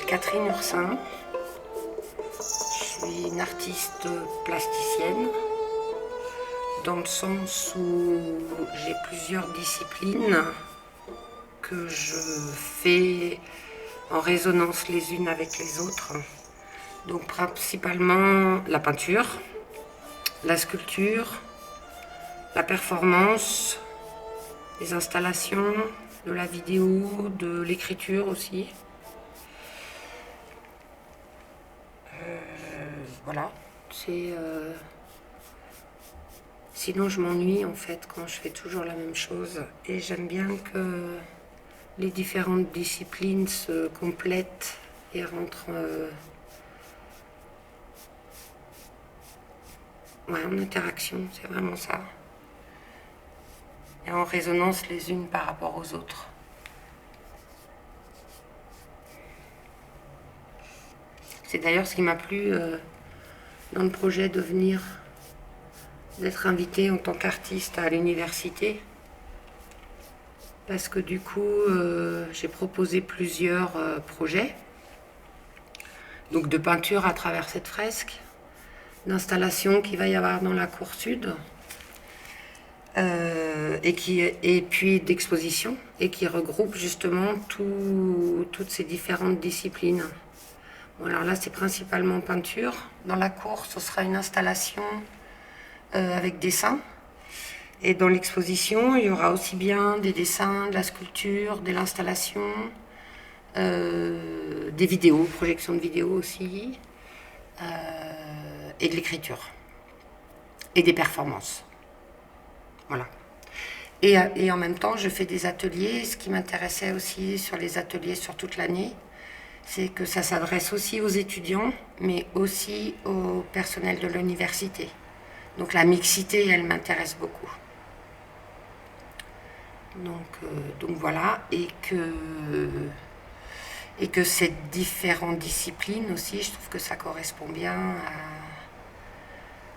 Catherine Ursin, je suis une artiste plasticienne dans le sens où j'ai plusieurs disciplines que je fais en résonance les unes avec les autres. Donc principalement la peinture, la sculpture, la performance, les installations, de la vidéo, de l'écriture aussi. Voilà, sinon je m'ennuie en fait quand je fais toujours la même chose et j'aime bien que les différentes disciplines se complètent et rentrent en interaction, c'est vraiment ça. Et en résonance les unes par rapport aux autres. C'est d'ailleurs ce qui m'a plu dans le projet d'être invitée en tant qu'artiste à l'université. Parce que du coup, j'ai proposé plusieurs projets. Donc de peinture à travers cette fresque, d'installation qu'il va y avoir dans la cour sud, et puis d'exposition, et qui regroupe justement toutes ces différentes disciplines. Bon, alors là, c'est principalement peinture. Dans la cour, ce sera une installation avec dessin. Et dans l'exposition, il y aura aussi bien des dessins, de la sculpture, de l'installation, des vidéos, projections de vidéos aussi, et de l'écriture. Et des performances. Voilà. Et en même temps, je fais des ateliers. Ce qui m'intéressait aussi sur les ateliers sur toute l'année, c'est que ça s'adresse aussi aux étudiants, mais aussi au personnel de l'université. Donc la mixité, elle m'intéresse beaucoup. Donc voilà, et que ces différentes disciplines aussi, je trouve que ça correspond bien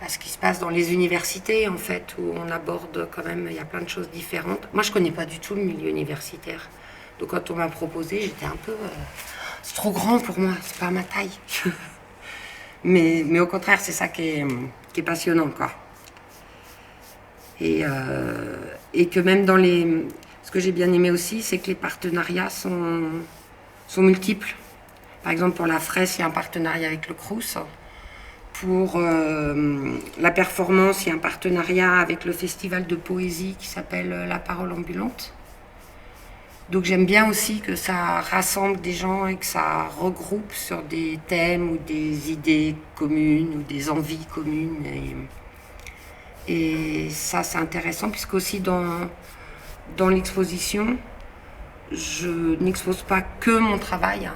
à ce qui se passe dans les universités, en fait, où on aborde quand même, il y a plein de choses différentes. Moi, je connais pas du tout le milieu universitaire. Donc quand on m'a proposé, j'étais un peu... c'est trop grand pour moi, c'est pas à ma taille. mais au contraire, c'est ça qui est passionnant, quoi. Et que même dans les... Ce que j'ai bien aimé aussi, c'est que les partenariats sont multiples. Par exemple, pour la fresque, il y a un partenariat avec le Crous. Pour la performance, il y a un partenariat avec le festival de poésie qui s'appelle La Parole Ambulante. Donc j'aime bien aussi que ça rassemble des gens et que ça regroupe sur des thèmes ou des idées communes ou des envies communes. Et ça, c'est intéressant, puisque aussi dans l'exposition, je n'expose pas que mon travail.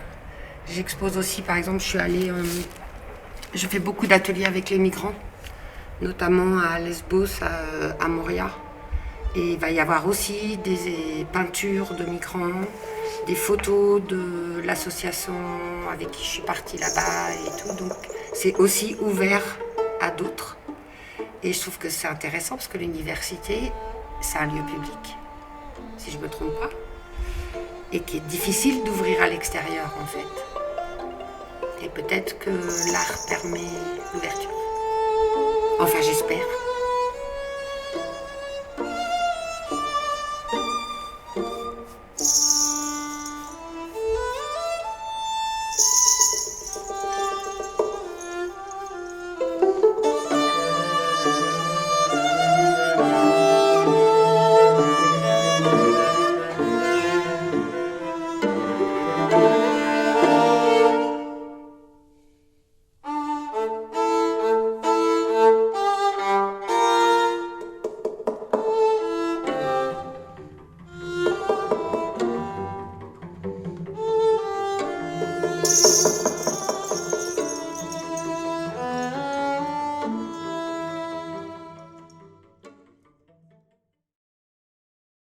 J'expose aussi, par exemple, je fais beaucoup d'ateliers avec les migrants, notamment à Lesbos, à Moria. Et il va y avoir aussi des peintures de migrants, des photos de l'association avec qui je suis partie là-bas et tout. Donc c'est aussi ouvert à d'autres. Et je trouve que c'est intéressant parce que l'université, c'est un lieu public, si je ne me trompe pas, et qui est difficile d'ouvrir à l'extérieur en fait. Et peut-être que l'art permet l'ouverture. Enfin, j'espère.